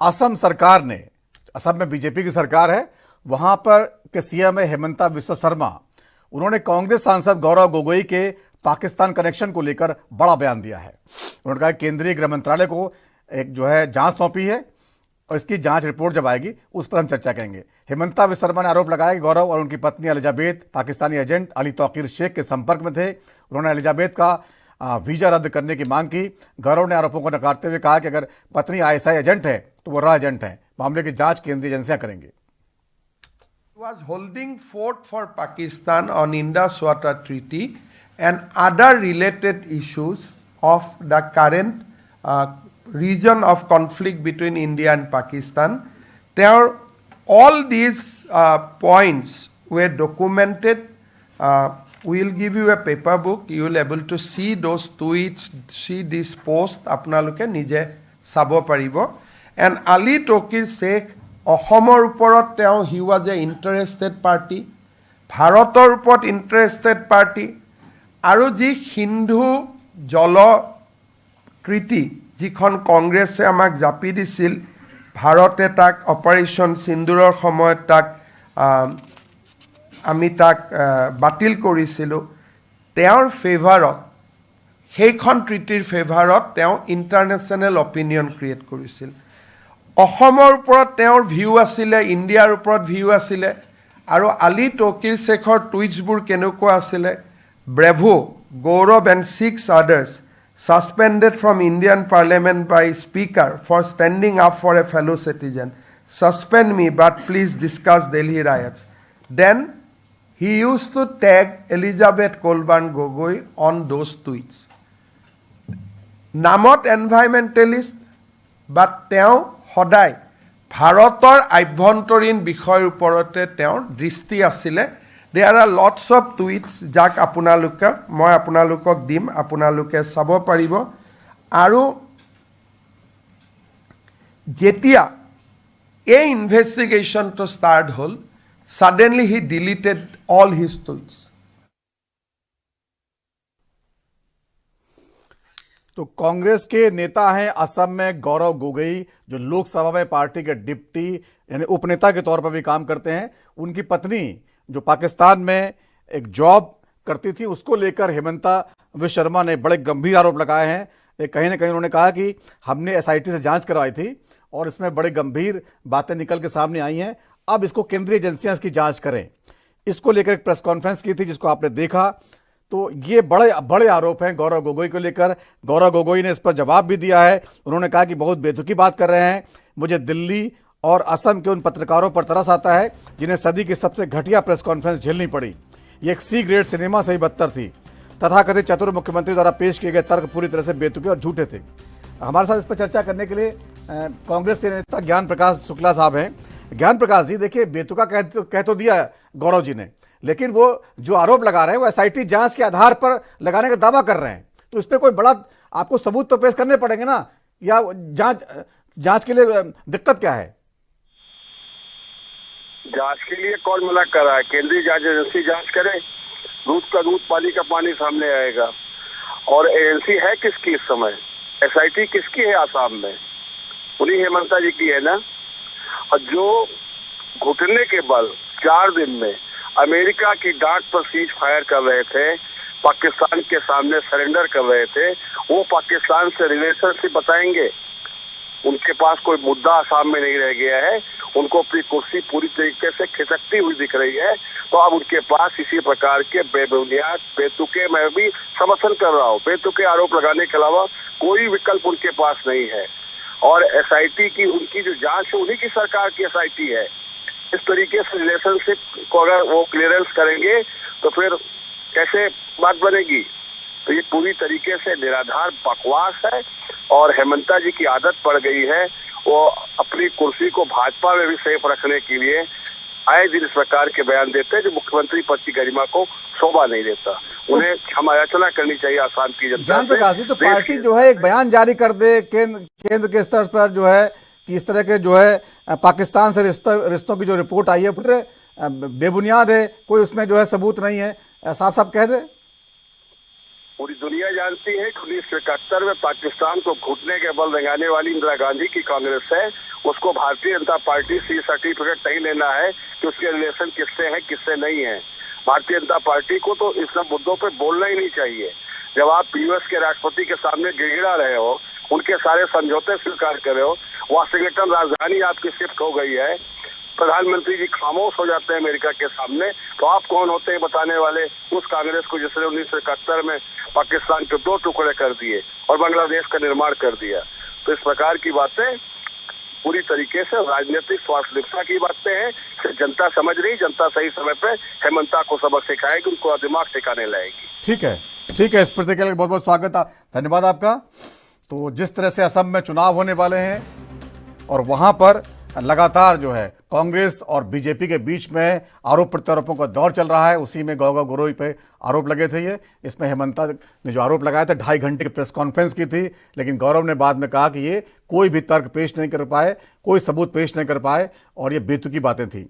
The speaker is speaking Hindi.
असम सरकार ने, असम में बीजेपी की सरकार है, वहां पर के सीएम है हिमंता बिस्वा शर्मा। उन्होंने कांग्रेस सांसद गौरव गोगोई के पाकिस्तान कनेक्शन को लेकर बड़ा बयान दिया है। उन्होंने कहा केंद्रीय गृह मंत्रालय को एक जांच सौंपी है और इसकी जांच रिपोर्ट जब आएगी उस पर हम चर्चा करेंगे। हिमंता बिस्वा शर्मा ने आरोप लगाया कि गौरव और उनकी पत्नी एलिजाबेथ पाकिस्तानी एजेंट अली तौकीर शेख के संपर्क में थे। उन्होंने एलिजाबेथ का वीजा रद्द करने की मांग की। गौरव ने आरोपों को नकारते हुए कहा कि अगर पत्नी आईएसआई एजेंट है तो वो रॉ एजेंट है। मामले की जांच केंद्रीय एजेंसियां करेंगे। Was holding fort for Pakistan on Indus Water Treaty and other related issues of the current region of conflict between India and Pakistan. All these points were documented. We will give you a paper book. You will able to see those tweets, see this post. আপোনালোকে নিজে চাব পাৰিব। And Ali Tokir Sheikh অসমৰ ওপৰত তেওঁ he was a interested party, ভাৰতৰ ওপৰত ইণ্টাৰেষ্টেড পাৰ্টি, আৰু যি সিন্ধু জল ট্ৰিটি যিখন কংগ্ৰেছে আমাক জাপি দিছিল, ভাৰতে তাক অপাৰেশ্যন সিন্দুৰৰ সময়ত আমি তাক বাতিল কৰিছিলোঁ। তেওঁৰ ফেভাৰত, সেইখন ট্ৰিটিৰ ফেভাৰত তেওঁ ইণ্টাৰনেশ্যনেল অপিনিয়ন ক্ৰিয়েট কৰিছিল। অসমৰ ওপৰত তেওঁৰ ভিউ আছিলে, ইণ্ডিয়াৰ ওপৰত ভিউ আছিলে। আৰু আলী তৌকিৰ শ্বেখৰ টুইটছবোৰ কেনেকুৱা আছিলে? Bravo, Gaurav and 6 others suspended from Indian Parliament by Speaker for standing up for a fellow citizen. Suspend me but please discuss Delhi riots. Then he used to tag Elizabeth Kolban Gogoi on those tweets. নামত এনভাইৰনমেণ্টেলিষ্ট, বাট তেওঁ সদায় ভাৰতৰ আভ্যন্তৰীণ বিষয়ৰ ওপৰতে তেওঁৰ দৃষ্টি আছিলে। দেয়াৰ আৰ লটছ অফ টুইটছ যাক মই আপোনালোকক দিম, আপোনালোকে চাব পাৰিব। আৰু যেতিয়া এই ইনভেষ্টিগেশ্যনটো ষ্টাৰ্ট হ'ল, suddenly he deleted all his tweets. तो कांग्रेस के नेता हैं असम में गौरव गोगोई, जो लोकसभा में पार्टी के डिप्टी यानी उपनेता के तौर पर भी काम करते हैं। उनकी पत्नी जो पाकिस्तान में एक जॉब करती थी, उसको लेकर हिमंता बिस्वा शर्मा ने बड़े गंभीर आरोप लगाए हैं। कहीं ना कहीं उन्होंने कहा कि हमने एसआईटी से जांच करवाई थी और इसमें बड़ी गंभीर बातें निकल के सामने आई हैं। अब इसको केंद्रीय एजेंसियां इसकी जांच करें। इसको लेकर एक प्रेस कॉन्फ्रेंस की थी जिसको आपने देखा। तो ये बड़े आरोप हैं गौरव गोगोई को लेकर। गौरव गोगोई ने इस पर जवाब भी दिया है। उन्होंने कहा कि बहुत बेतुकी बात कर रहे हैं। मुझे दिल्ली और असम के उन पत्रकारों पर तरस आता है जिन्हें सदी की सबसे घटिया प्रेस कॉन्फ्रेंस झेलनी पड़ी। ये एक सी ग्रेड सिनेमा से ही बदतर थी। तथाकथित चतुर मुख्यमंत्री द्वारा पेश किए गए तर्क पूरी तरह से बेतुके और झूठे थे। हमारे साथ इस पर चर्चा करने के लिए कांग्रेस के नेता ज्ञान प्रकाश शुक्ला साहब हैं। ज्ञान प्रकाश जी, देखिए बेतुका कह तो दिया गौरव जी ने, लेकिन वो जो आरोप लगा रहे हैं वो एसआईटी जांच के आधार पर लगाने का दावा कर रहे हैं। तो इस पर कोई बड़ा आपको सबूत तो पेश करने पड़ेंगे ना, या जांच के लिए दिक्कत क्या है? जांच के लिए कौन मना कर रहा है? केंद्रीय जांच एजेंसी जांच करे, दूध का दूध पानी का पानी सामने आएगा। और एजेंसी है किसकी इस समय? एसआईटी किसकी है आसाम में? उन्हीं हेमंता जी की है ना। और जो घुटने के बल 4 दिन में अमेरिका की डांट पर सीज फायर कर रहे थे, पाकिस्तान के सामने सरेंडर कर रहे थे, वो पाकिस्तान से रिलेशनशिप बताएंगे। उनके पास कोई मुद्दा आसाम में नहीं रह गया है। उनको अपनी कुर्सी पूरी तरीके से खिसकती हुई दिख रही है। तो अब उनके पास इसी प्रकार के बेबुनियाद बेतुके, मैं भी समर्थन कर रहा हूँ, बेतुके आरोप लगाने के अलावा कोई विकल्प उनके पास नहीं है। और एसआईटी की उनकी जो जांच है उन्हीं की सरकार की एसआईटी है। इस तरीके से रिलेशनशिप को अगर वो क्लियरेंस करेंगे तो फिर कैसे बात बनेगी? तो ये पूरी तरीके से निराधार बकवास है। और हेमंता जी की आदत पड़ गई है वो अपनी कुर्सी को भाजपा में भी सेफ रखने के लिए आए दिन इस प्रकार के बयान देते हैं जो मुख्यमंत्री पद की गरिमा को शोभा नहीं देता। उन्हें क्षमायाचना करनी चाहिए आसाम की जनता। ज्ञान प्रकाश जी, तो पार्टी जो है एक बयान जारी कर दे केंद्र के स्तर पर जो है कि इस तरह के जो है पाकिस्तान से रिश्तों की जो रिपोर्ट आई है पूरे बेबुनियाद है, कोई उसमें जो है सबूत नहीं है, साफ साफ कह दे। पूरी दुनिया जानती है कि 1971 में पाकिस्तान को घुटने के बल रंगाने वाली इंदिरा गांधी की कांग्रेस है, उसको भारतीय जनता पार्टी से सर्टिफिकेट नहीं लेना है कि उसके रिलेशन किससे हैं किससे नहीं है। भारतीय जनता पार्टी को तो इस सब मुद्दों पे बोलना ही नहीं चाहिए। जब आप यूएस के राष्ट्रपति के सामने गिड़गिड़ा रहे हो, उनके सारे समझौते स्वीकार कर रहे हो, वाशिंगटन राजधानी आपकी शिफ्ट हो गई है, प्रधानमंत्री जी खामोश हो जाते हैं अमेरिका के सामने, तो आप कौन होते हैं बताने वाले उस कांग्रेस को जिसने 1971 में पाकिस्तान के 2 टुकड़े कर दिए और बांग्लादेश का निर्माण कर दिया। तो इस प्रकार की बातें पूरी तरीके से राजनीतिक स्वार्थलिप्तता की बातें हैं। जनता समझ रही, जनता सही समय पे हेमंता को सबक सिखाएगी, उनको दिमाग सिखाने लाएगी। ठीक है, ठीक है। इस प्रतिक्रिया के लिए बहुत बहुत स्वागत है, धन्यवाद आपका। तो जिस तरह से असम में चुनाव होने वाले हैं और वहां पर लगातार जो है कांग्रेस और बीजेपी के बीच में आरोप प्रत्यारोपों का दौर चल रहा है, उसी में गौरव गोगोई पे आरोप लगे थे। ये इसमें हेमंता ने जो आरोप लगाया था 2.5 घंटे की प्रेस कॉन्फ्रेंस की थी, लेकिन गौरव ने बाद में कहा कि ये कोई भी तर्क पेश नहीं कर पाए, कोई सबूत पेश नहीं कर पाए और ये बेतुकी बातें थी।